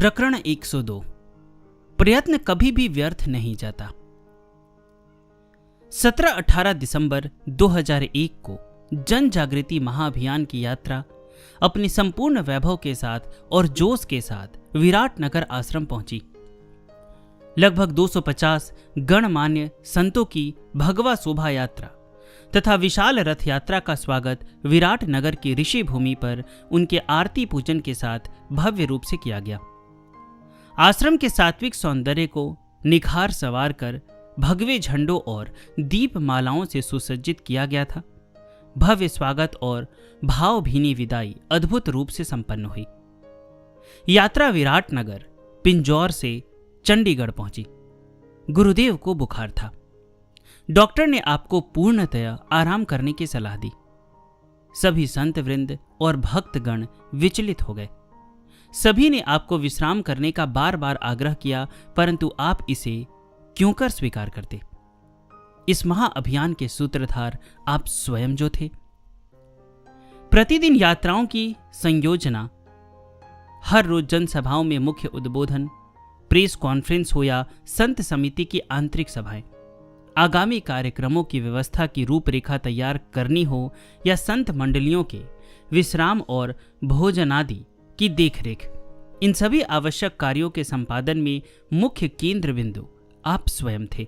प्रकरण 102। प्रयत्न कभी भी व्यर्थ नहीं जाता। 17-18 दिसंबर 2001 को जन जागृति महाअभियान की यात्रा अपनी संपूर्ण वैभव के साथ और जोश के साथ विराटनगर आश्रम पहुंची। लगभग 250 गणमान्य संतों की भगवा शोभा यात्रा तथा विशाल रथ यात्रा का स्वागत विराटनगर की ऋषि भूमि पर उनके आरती पूजन के साथ भव्य रूप से किया गया। आश्रम के सात्विक सौंदर्य को निखार संवार कर भगवे झंडों और दीप मालाओं से सुसज्जित किया गया था। भव्य स्वागत और भावभीनी विदाई अद्भुत रूप से संपन्न हुई। यात्रा विराटनगर पिंजौर से चंडीगढ़ पहुंची। गुरुदेव को बुखार था। डॉक्टर ने आपको पूर्णतया आराम करने की सलाह दी। सभी संत वृंद और भक्तगण विचलित हो गए। सभी ने आपको विश्राम करने का बार बार आग्रह किया, परंतु आप इसे क्यों कर स्वीकार करते? इस महाअभियान के सूत्रधार आप स्वयं जो थे। प्रतिदिन यात्राओं की संयोजना, हर रोज जनसभाओं में मुख्य उद्बोधन, प्रेस कॉन्फ्रेंस हो या संत समिति की आंतरिक सभाएं, आगामी कार्यक्रमों की व्यवस्था की रूपरेखा तैयार करनी हो या संत मंडलियों के विश्राम और भोजन आदि की देखरेख, इन सभी आवश्यक कार्यों के संपादन में मुख्य केंद्र बिंदु आप स्वयं थे।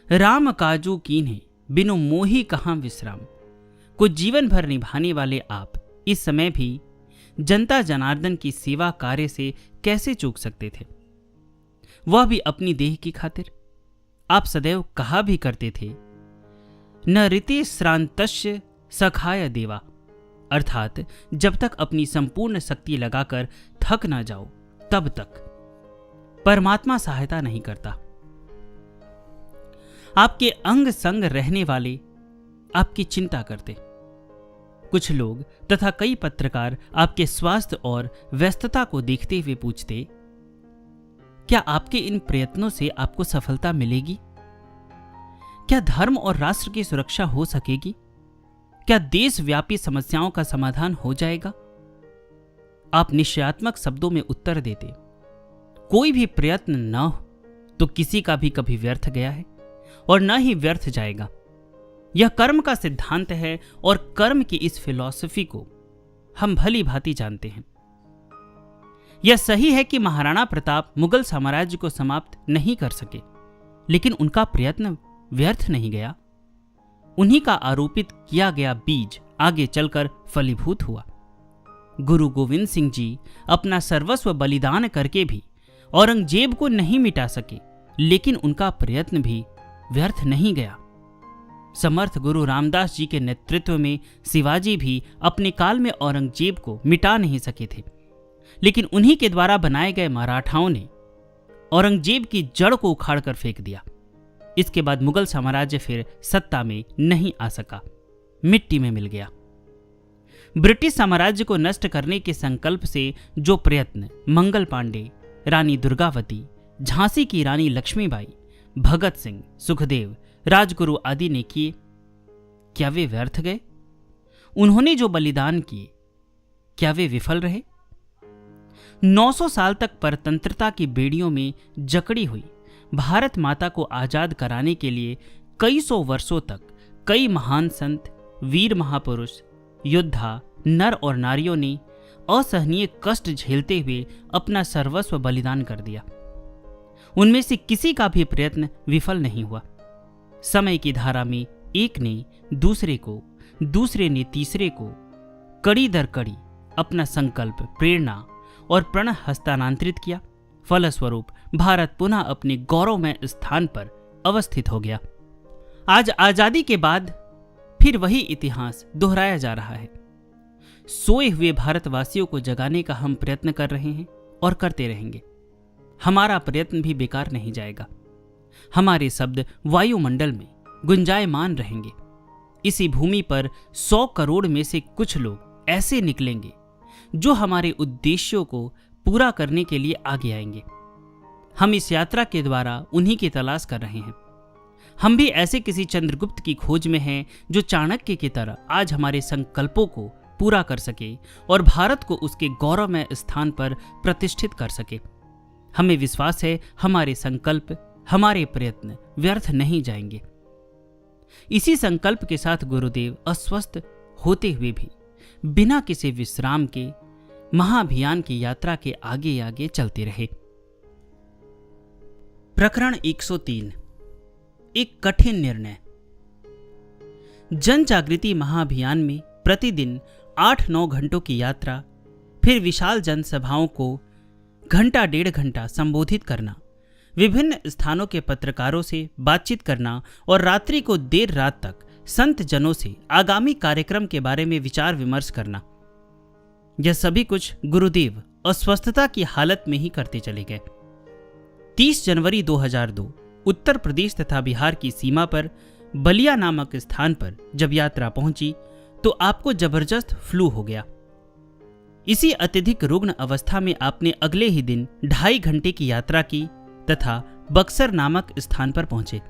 राम काजू कीन्हे बिनु मोही कहां विश्राम को जीवन भर निभाने वाले आप इस समय भी जनता जनार्दन की सेवा कार्य से कैसे चूक सकते थे, वह भी अपनी देह की खातिर। आप सदैव कहा भी करते थे, न ऋते श्रांतस्य सखाय देवा, अर्थात जब तक अपनी संपूर्ण शक्ति लगाकर थक ना जाओ तब तक परमात्मा सहायता नहीं करता। आपके अंग संग रहने वाले आपकी चिंता करते। कुछ लोग तथा कई पत्रकार आपके स्वास्थ्य और व्यस्तता को देखते हुए पूछते, क्या आपके इन प्रयत्नों से आपको सफलता मिलेगी? क्या धर्म और राष्ट्र की सुरक्षा हो सकेगी? क्या देशव्यापी समस्याओं का समाधान हो जाएगा? आप निश्चयात्मक शब्दों में उत्तर देते, कोई भी प्रयत्न न हो तो किसी का भी कभी व्यर्थ गया है और न ही व्यर्थ जाएगा। यह कर्म का सिद्धांत है और कर्म की इस फिलॉसफी को हम भली भांति जानते हैं। यह सही है कि महाराणा प्रताप मुगल साम्राज्य को समाप्त नहीं कर सके, लेकिन उनका प्रयत्न व्यर्थ नहीं गया। उन्हीं का आरोपित किया गया बीज आगे चलकर फलीभूत हुआ। गुरु गोविंद सिंह जी अपना सर्वस्व बलिदान करके भी औरंगजेब को नहीं मिटा सके, लेकिन उनका प्रयत्न भी व्यर्थ नहीं गया। समर्थ गुरु रामदास जी के नेतृत्व में शिवाजी भी अपने काल में औरंगजेब को मिटा नहीं सके थे, लेकिन उन्हीं के द्वारा बनाए गए मराठाओं ने औरंगजेब की जड़ को उखाड़कर फेंक दिया। इसके बाद मुगल साम्राज्य फिर सत्ता में नहीं आ सका, मिट्टी में मिल गया। ब्रिटिश साम्राज्य को नष्ट करने के संकल्प से जो प्रयत्न मंगल पांडे, रानी दुर्गावती, झांसी की रानी लक्ष्मीबाई, भगत सिंह, सुखदेव, राजगुरु आदि ने किए, क्या वे व्यर्थ गए? उन्होंने जो बलिदान किए, क्या वे विफल रहे? 900 साल तक परतंत्रता की बेड़ियों में जकड़ी हुई भारत माता को आजाद कराने के लिए कई सौ वर्षों तक कई महान संत, वीर महापुरुष, योद्धा, नर और नारियों ने असहनीय कष्ट झेलते हुए अपना सर्वस्व बलिदान कर दिया। उनमें से किसी का भी प्रयत्न विफल नहीं हुआ। समय की धारा में एक ने दूसरे को, दूसरे ने तीसरे को कड़ी दर कड़ी अपना संकल्प, प्रेरणा और प्रण हस्तांतरित किया। फलस्वरूप भारत पुनः अपने गौरवमय स्थान पर अवस्थित हो गया। आज आजादी के बाद फिर वही इतिहास दोहराया जा रहा है। सोए हुए भारतवासियों को जगाने का हम प्रयत्न कर रहे हैं और करते रहेंगे। हमारा प्रयत्न भी बेकार नहीं जाएगा। हमारे शब्द वायुमंडल में गुंजायमान रहेंगे। इसी भूमि पर 100 करोड़ में से कुछ लोग ऐसे निकलेंगे जो हमारे उद्देश्यों को पूरा करने के लिए आगे आएंगे। हम इस यात्रा के द्वारा उन्हीं की तलाश कर रहे हैं। हम भी ऐसे किसी चंद्रगुप्त की खोज में हैं जो चाणक्य की तरह आज हमारे संकल्पों को पूरा कर सके और भारत को उसके गौरवमय स्थान पर प्रतिष्ठित कर सके। हमें विश्वास है हमारे संकल्प, हमारे प्रयत्न व्यर्थ नहीं जाएंगे। इसी संकल्प के साथ गुरुदेव अस्वस्थ होते हुए भी बिना किसी विश्राम के महाअभियान की यात्रा के आगे आगे चलते रहे। प्रकरण 103, एक कठिन निर्णय। जन जागृति महाअभियान में प्रतिदिन 8-9 घंटों की यात्रा, फिर विशाल जनसभाओं को घंटा 1.5 घंटा संबोधित करना, विभिन्न स्थानों के पत्रकारों से बातचीत करना और रात्रि को देर रात तक संत जनों से आगामी कार्यक्रम के बारे में विचार विमर्श करना, यह सभी कुछ गुरुदेव अस्वस्थता की हालत में ही करते चले गए। 30 जनवरी 2002 उत्तर प्रदेश तथा बिहार की सीमा पर बलिया नामक स्थान पर जब यात्रा पहुंची तो आपको जबरदस्त फ्लू हो गया। इसी अत्यधिक रुग्ण अवस्था में आपने अगले ही दिन 2.5 घंटे की यात्रा की तथा बक्सर नामक स्थान पर पहुंचे।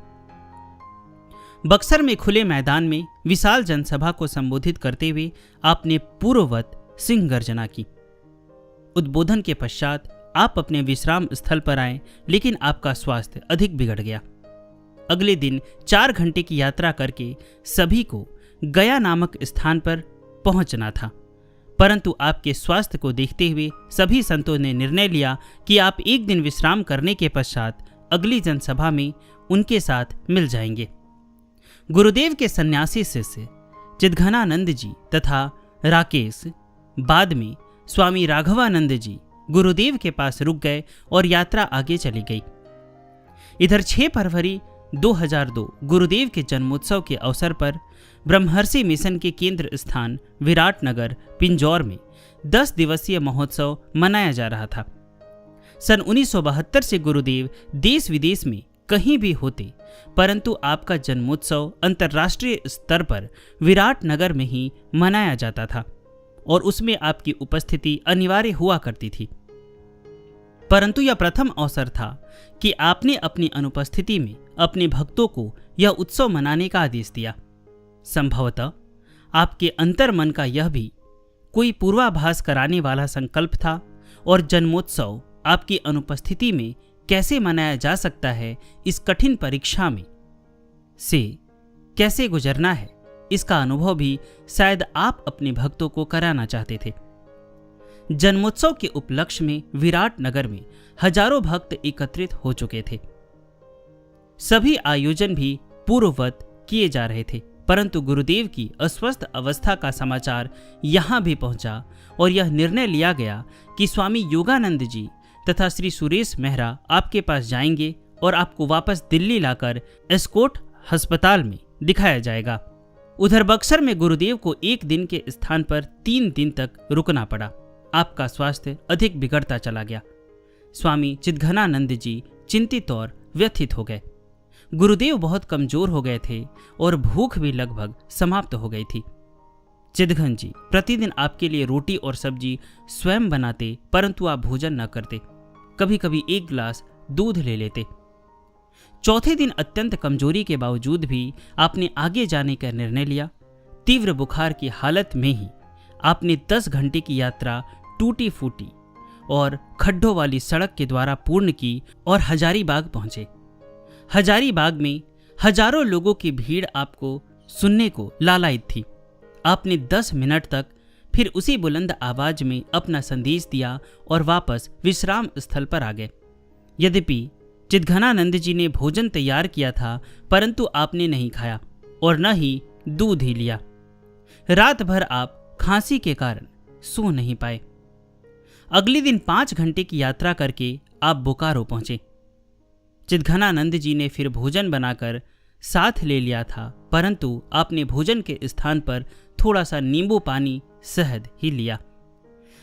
बक्सर में खुले मैदान में विशाल जनसभा को संबोधित करते हुए आपने पूर्ववत सिंह गर्जना की। उद्बोधन के पश्चात आप अपने विश्राम स्थल पर आए, लेकिन आपका स्वास्थ्य अधिक बिगड़ गया। अगले दिन 4 घंटे की यात्रा करके सभी को गया नामक स्थान पर पहुंचना था, परंतु आपके स्वास्थ्य को देखते हुए सभी संतों ने निर्णय लिया कि आप एक दिन विश्राम करने के पश्चात अगली जनसभा में उनके साथ मिल जाएंगे। गुरुदेव के सन्यासी शिष्य चिदघनानंद जी तथा राकेश बाद में स्वामी राघवानंद जी गुरुदेव के पास रुक गए और यात्रा आगे चली गई। इधर 6 फरवरी 2002 गुरुदेव के जन्मोत्सव के अवसर पर ब्रह्मर्षि मिशन के केंद्र स्थान विराटनगर पिंजौर में 10 दिवसीय महोत्सव मनाया जा रहा था। सन 1972 से गुरुदेव देश विदेश में कहीं भी होते, परंतु आपका जन्मोत्सव अंतर्राष्ट्रीय स्तर पर विराटनगर में ही मनाया जाता था और उसमें आपकी उपस्थिति अनिवार्य हुआ करती थी। परंतु यह प्रथम अवसर था कि आपने अपनी अनुपस्थिति में अपने भक्तों को यह उत्सव मनाने का आदेश दिया। संभवतः आपके अंतर मन का यह भी कोई पूर्वाभास कराने वाला संकल्प था और जन्मोत्सव आपकी अनुपस्थिति में कैसे मनाया जा सकता है, इस कठिन परीक्षा में से कैसे गुजरना है, इसका अनुभव भी शायद आप अपने भक्तों को कराना चाहते थे। जन्मोत्सव के उपलक्ष्य में विराटनगर में हजारों भक्त एकत्रित हो चुके थे। सभी आयोजन भी पूर्ववत किए जा रहे थे, परंतु गुरुदेव की अस्वस्थ अवस्था का समाचार यहां भी पहुंचा और यह निर्णय लिया गया कि स्वामी योगानंद जी तथा श्री सुरेश मेहरा आपके पास जाएंगे और आपको वापस दिल्ली लाकर एस्कोट अस्पताल में दिखाया जाएगा। उधर बक्सर में गुरुदेव को एक दिन के स्थान पर 3 दिन तक रुकना पड़ा। आपका स्वास्थ्य अधिक बिगड़ता चला गया। स्वामी चिदघनानंद जी चिंतित और व्यथित हो गए। गुरुदेव बहुत कमजोर हो गए थे और भूख भी लगभग समाप्त हो गई थी। चिदघन जी प्रतिदिन आपके लिए रोटी और सब्जी स्वयं बनाते, परंतु आप भोजन न करते। कभी कभी 1 गिलास दूध ले लेते। चौथे दिन अत्यंत कमजोरी के बावजूद भी आपने आगे जाने का निर्णय लिया। तीव्र बुखार की हालत में ही आपने 10 घंटे की यात्रा टूटी फूटी और खड्डों वाली सड़क के द्वारा पूर्ण की और हजारीबाग पहुंचे। हजारीबाग में हजारों लोगों की भीड़ आपको सुनने को लालायित थी। आपने 10 मिनट तक फिर उसी बुलंद आवाज में अपना संदेश दिया और वापस विश्राम स्थल पर आ गए। यद्यपि चिदघनानंद जी ने भोजन तैयार किया था, परंतु आपने नहीं खाया और न ही दूध ही लिया। रात भर आप खांसी के कारण सो नहीं पाए। अगले दिन 5 घंटे की यात्रा करके आप बोकारो पहुंचे। चिदघनानंद जी ने फिर भोजन बनाकर साथ ले लिया था, परंतु आपने भोजन के स्थान पर थोड़ा सा नींबू पानी शहद ही लिया।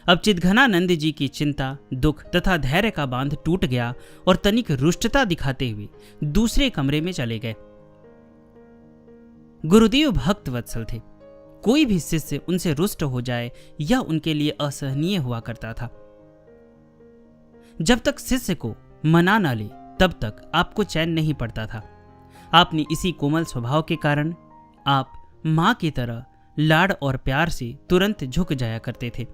अब चिदघनानंद जी की चिंता, दुख तथा धैर्य का बांध टूट गया और तनिक रुष्टता दिखाते हुए दूसरे कमरे में चले गए। गुरुदेव भक्त वत्सल थे। कोई भी शिष्य उनसे रुष्ट हो जाए यह उनके लिए असहनीय हुआ करता था। जब तक शिष्य को मना न ले तब तक आपको चैन नहीं पड़ता था। आपने इसी कोमल स्वभाव के कारण आप मां की तरह लाड़ और प्यार से तुरंत झुक जाया करते थे।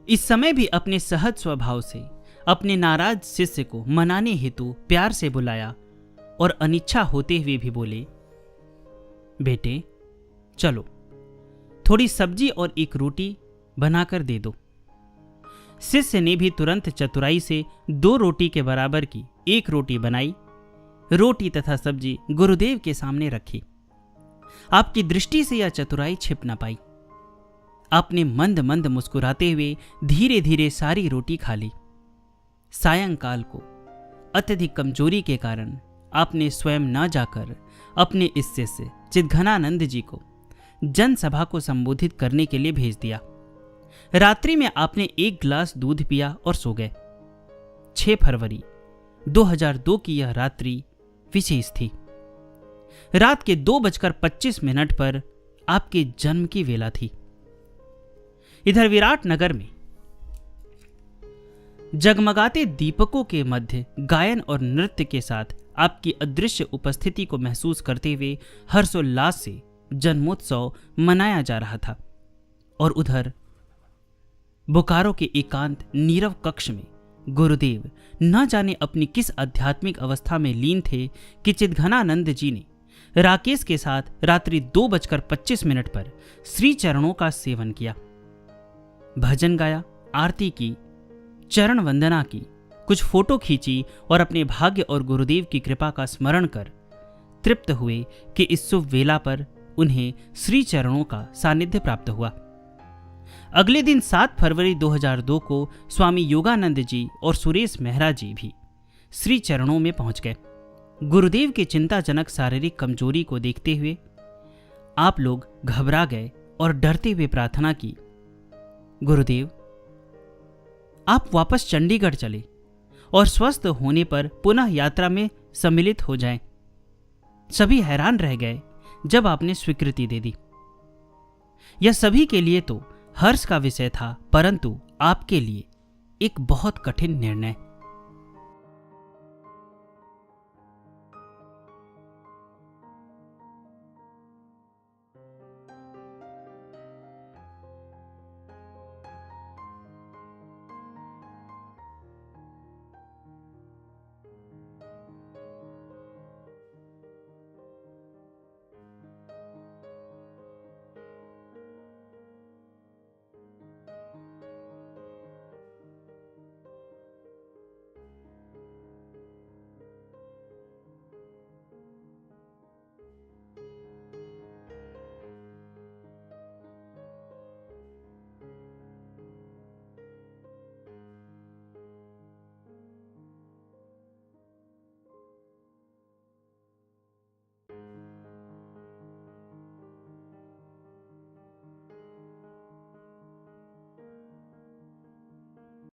इस समय भी अपने सहज स्वभाव से अपने नाराज शिष्य को मनाने हेतु प्यार से बुलाया और अनिच्छा होते हुए भी बोले, बेटे चलो, थोड़ी सब्जी और एक रोटी बनाकर दे दो। शिष्य ने भी तुरंत चतुराई से 2 रोटी के बराबर की 1 रोटी बनाई। रोटी तथा सब्जी गुरुदेव के सामने रखी। आपकी दृष्टि से यह चतुराई छिप न पाई। आपने मंद मंद मुस्कुराते हुए धीरे धीरे सारी रोटी खा ली। सायंकाल को अत्यधिक कमजोरी के कारण आपने स्वयं न जाकर अपने इस शिष्य चिद्घनानंद जी को जनसभा को संबोधित करने के लिए भेज दिया। रात्रि में आपने 1 गिलास दूध पिया और सो गए। 6 फरवरी 2002 की यह रात्रि विशेष थी। रात के 2:25 पर आपके जन्म की वेला थी। इधर विराट नगर में जगमगाते दीपकों के मध्य गायन और नृत्य के साथ आपकी अदृश्य उपस्थिति को महसूस करते हुए हर्षोल्लास से जन्मोत्सव मनाया जा रहा था। और उधर बोकारो के एकांत नीरव कक्ष में गुरुदेव न जाने अपनी किस आध्यात्मिक अवस्था में लीन थे कि चिद्घनानंद जी ने राकेश के साथ रात्रि 2:25 पर श्री चरणों का सेवन किया। भजन गाया, आरती की, चरण वंदना की, कुछ फोटो खींची और अपने भाग्य और गुरुदेव की कृपा का स्मरण कर तृप्त हुए कि इस शुभ वेला पर उन्हें श्री चरणों का सानिध्य प्राप्त हुआ। अगले दिन 7 फरवरी 2002 को स्वामी योगानंद जी और सुरेश मेहरा जी भी श्री चरणों में पहुंच गए। गुरुदेव की चिंताजनक शारीरिक कमजोरी को देखते हुए आप लोग घबरा गए और डरते हुए प्रार्थना की, गुरुदेव आप वापस चंडीगढ़ चले और स्वस्थ होने पर पुनः यात्रा में सम्मिलित हो जाएं। सभी हैरान रह गए जब आपने स्वीकृति दे दी। यह सभी के लिए तो हर्ष का विषय था, परंतु आपके लिए एक बहुत कठिन निर्णय।